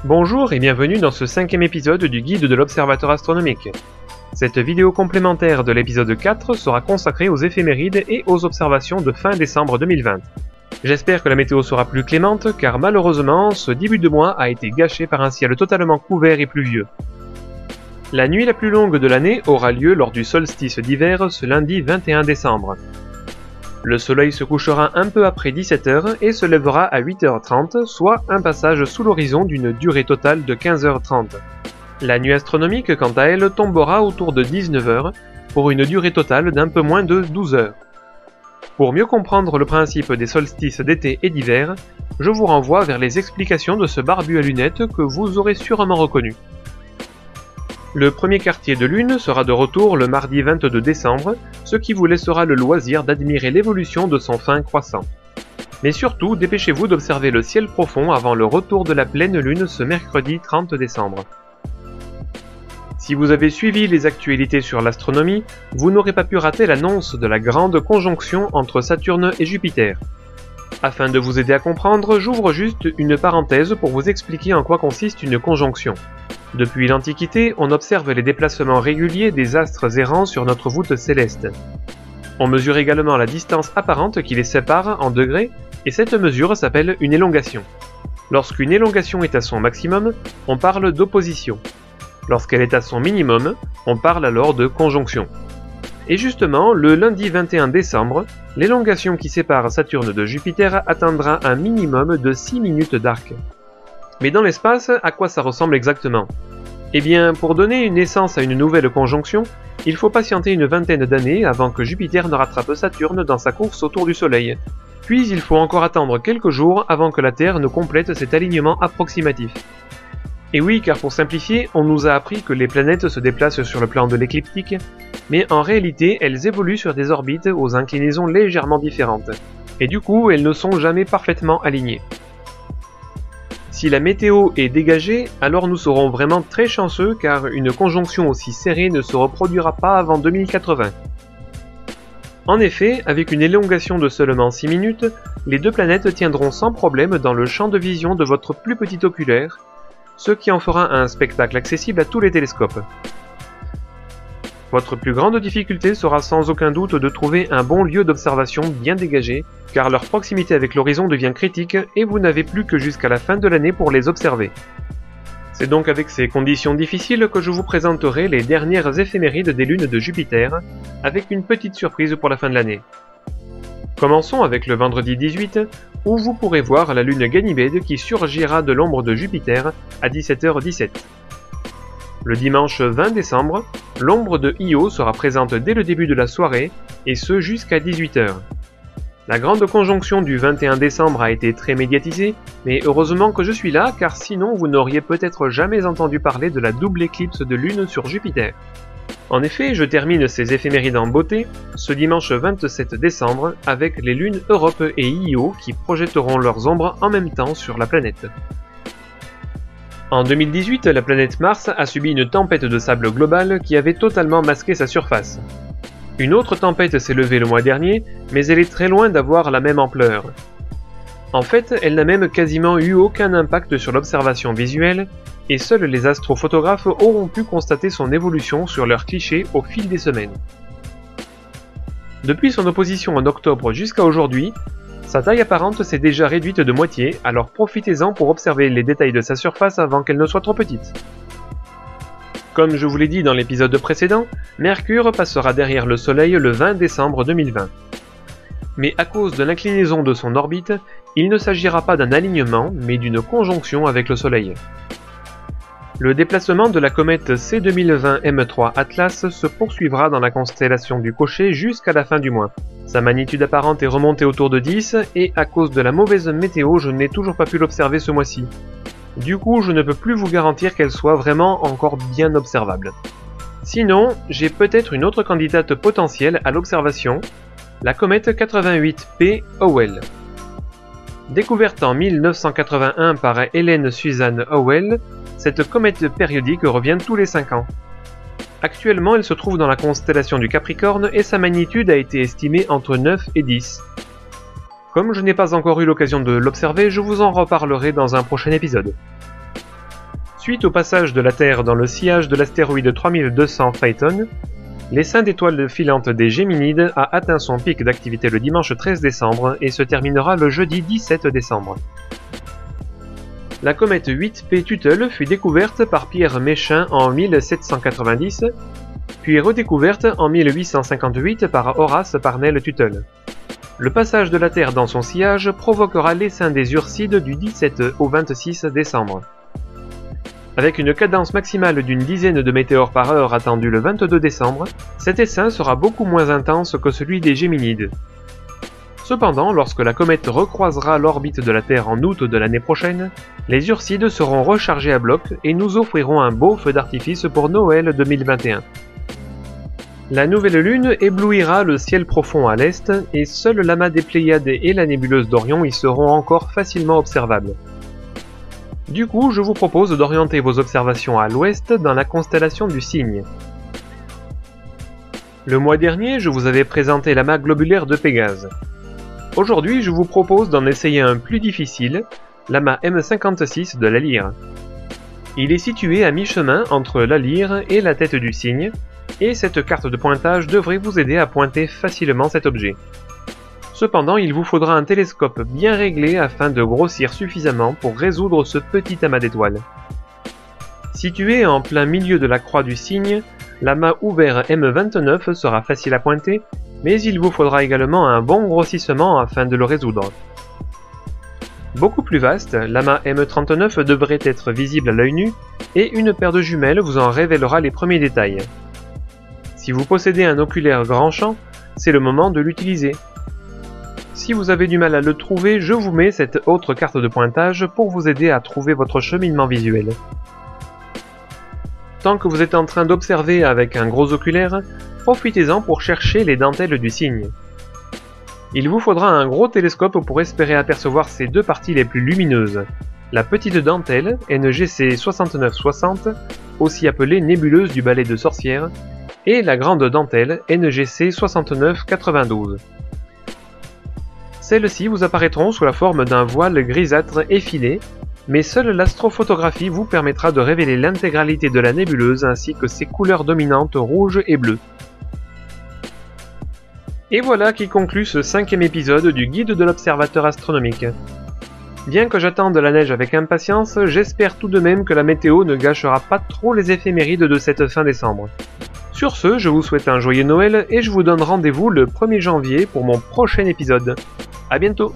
Bonjour et bienvenue dans ce 5e épisode du guide de l'Observateur astronomique. Cette vidéo complémentaire de l'épisode 4 sera consacrée aux éphémérides et aux observations de fin décembre 2020. J'espère que la météo sera plus clémente car malheureusement ce début de mois a été gâché par un ciel totalement couvert et pluvieux. La nuit la plus longue de l'année aura lieu lors du solstice d'hiver ce lundi 21 décembre. Le soleil se couchera un peu après 17h et se lèvera à 8h30, soit un passage sous l'horizon d'une durée totale de 15h30. La nuit astronomique, quant à elle, tombera autour de 19h, pour une durée totale d'un peu moins de 12h. Pour mieux comprendre le principe des solstices d'été et d'hiver, je vous renvoie vers les explications de ce barbu à lunettes que vous aurez sûrement reconnu. Le premier quartier de lune sera de retour le mardi 22 décembre, ce qui vous laissera le loisir d'admirer l'évolution de son fin croissant. Mais surtout, dépêchez-vous d'observer le ciel profond avant le retour de la pleine lune ce mercredi 30 décembre. Si vous avez suivi les actualités sur l'astronomie, vous n'aurez pas pu rater l'annonce de la grande conjonction entre Saturne et Jupiter. Afin de vous aider à comprendre, j'ouvre juste une parenthèse pour vous expliquer en quoi consiste une conjonction. Depuis l'Antiquité, on observe les déplacements réguliers des astres errants sur notre voûte céleste. On mesure également la distance apparente qui les sépare en degrés, et cette mesure s'appelle une élongation. Lorsqu'une élongation est à son maximum, on parle d'opposition. Lorsqu'elle est à son minimum, on parle alors de conjonction. Et justement, le lundi 21 décembre, l'élongation qui sépare Saturne de Jupiter atteindra un minimum de 6 minutes d'arc. Mais dans l'espace, à quoi ça ressemble exactement? Eh bien, pour donner une naissance à une nouvelle conjonction, il faut patienter une vingtaine d'années avant que Jupiter ne rattrape Saturne dans sa course autour du Soleil. Puis il faut encore attendre quelques jours avant que la Terre ne complète cet alignement approximatif. Et oui, car pour simplifier, on nous a appris que les planètes se déplacent sur le plan de l'écliptique, mais en réalité, elles évoluent sur des orbites aux inclinaisons légèrement différentes, et du coup, elles ne sont jamais parfaitement alignées. Si la météo est dégagée, alors nous serons vraiment très chanceux car une conjonction aussi serrée ne se reproduira pas avant 2080. En effet, avec une élongation de seulement 6 minutes, les deux planètes tiendront sans problème dans le champ de vision de votre plus petit oculaire, ce qui en fera un spectacle accessible à tous les télescopes. Votre plus grande difficulté sera sans aucun doute de trouver un bon lieu d'observation bien dégagé, car leur proximité avec l'horizon devient critique et vous n'avez plus que jusqu'à la fin de l'année pour les observer. C'est donc avec ces conditions difficiles que je vous présenterai les dernières éphémérides des lunes de Jupiter, avec une petite surprise pour la fin de l'année. Commençons avec le vendredi 18, où vous pourrez voir la lune Ganymède qui surgira de l'ombre de Jupiter à 17h17. Le dimanche 20 décembre, l'ombre de Io sera présente dès le début de la soirée, et ce jusqu'à 18h. La grande conjonction du 21 décembre a été très médiatisée, mais heureusement que je suis là, car sinon vous n'auriez peut-être jamais entendu parler de la double éclipse de lune sur Jupiter. En effet, je termine ces éphémérides en beauté, ce dimanche 27 décembre, avec les lunes Europe et Io qui projetteront leurs ombres en même temps sur la planète. En 2018, la planète Mars a subi une tempête de sable globale qui avait totalement masqué sa surface. Une autre tempête s'est levée le mois dernier, mais elle est très loin d'avoir la même ampleur. En fait, elle n'a même quasiment eu aucun impact sur l'observation visuelle, et seuls les astrophotographes auront pu constater son évolution sur leurs clichés au fil des semaines. Depuis son opposition en octobre jusqu'à aujourd'hui, sa taille apparente s'est déjà réduite de moitié, alors profitez-en pour observer les détails de sa surface avant qu'elle ne soit trop petite. Comme je vous l'ai dit dans l'épisode précédent, Mercure passera derrière le Soleil le 20 décembre 2020. Mais à cause de l'inclinaison de son orbite, il ne s'agira pas d'un alignement, mais d'une conjonction avec le Soleil. Le déplacement de la comète C2020 M3 Atlas se poursuivra dans la constellation du Cocher jusqu'à la fin du mois. Sa magnitude apparente est remontée autour de 10 et à cause de la mauvaise météo, je n'ai toujours pas pu l'observer ce mois-ci. Du coup, je ne peux plus vous garantir qu'elle soit vraiment encore bien observable. Sinon, j'ai peut-être une autre candidate potentielle à l'observation, la comète 88P Howell. Découverte en 1981 par Helen Suzanne Howell, cette comète périodique revient tous les 5 ans. Actuellement, elle se trouve dans la constellation du Capricorne et sa magnitude a été estimée entre 9 et 10. Comme je n'ai pas encore eu l'occasion de l'observer, je vous en reparlerai dans un prochain épisode. Suite au passage de la Terre dans le sillage de l'astéroïde 3200 Phaethon, l'essaim d'étoiles filantes des Géminides a atteint son pic d'activité le dimanche 13 décembre et se terminera le jeudi 17 décembre. La comète 8P Tuttle fut découverte par Pierre Méchain en 1790, puis redécouverte en 1858 par Horace Parnell Tuttle. Le passage de la Terre dans son sillage provoquera l'essaim des Ursides du 17 au 26 décembre. Avec une cadence maximale d'une dizaine de météores par heure attendue le 22 décembre, cet essaim sera beaucoup moins intense que celui des Géminides. Cependant, lorsque la comète recroisera l'orbite de la Terre en août de l'année prochaine, les Ursides seront rechargés à bloc et nous offriront un beau feu d'artifice pour Noël 2021. La nouvelle lune éblouira le ciel profond à l'est et seul l'amas des Pléiades et la nébuleuse d'Orion y seront encore facilement observables. Du coup, je vous propose d'orienter vos observations à l'ouest dans la constellation du Cygne. Le mois dernier, je vous avais présenté l'amas globulaire de Pégase. Aujourd'hui, je vous propose d'en essayer un plus difficile, l'amas M56 de la Lyre. Il est situé à mi-chemin entre la Lyre et la tête du Cygne, et cette carte de pointage devrait vous aider à pointer facilement cet objet. Cependant, il vous faudra un télescope bien réglé afin de grossir suffisamment pour résoudre ce petit amas d'étoiles. Situé en plein milieu de la croix du Cygne, l'amas ouvert M29 sera facile à pointer, mais il vous faudra également un bon grossissement afin de le résoudre. Beaucoup plus vaste, l'amas M39 devrait être visible à l'œil nu, et une paire de jumelles vous en révélera les premiers détails. Si vous possédez un oculaire grand champ, c'est le moment de l'utiliser. Si vous avez du mal à le trouver, je vous mets cette autre carte de pointage pour vous aider à trouver votre cheminement visuel. Tant que vous êtes en train d'observer avec un gros oculaire, profitez-en pour chercher les dentelles du Cygne. Il vous faudra un gros télescope pour espérer apercevoir ces deux parties les plus lumineuses. La petite dentelle, NGC 6960, aussi appelée nébuleuse du balai de sorcières, et la grande dentelle, NGC 6992. Celles-ci vous apparaîtront sous la forme d'un voile grisâtre effilé, mais seule l'astrophotographie vous permettra de révéler l'intégralité de la nébuleuse ainsi que ses couleurs dominantes rouge et bleu. Et voilà qui conclut ce 5e épisode du guide de l'observateur astronomique. Bien que j'attende la neige avec impatience, j'espère tout de même que la météo ne gâchera pas trop les éphémérides de cette fin décembre. Sur ce, je vous souhaite un joyeux Noël et je vous donne rendez-vous le 1er janvier pour mon prochain épisode. A bientôt!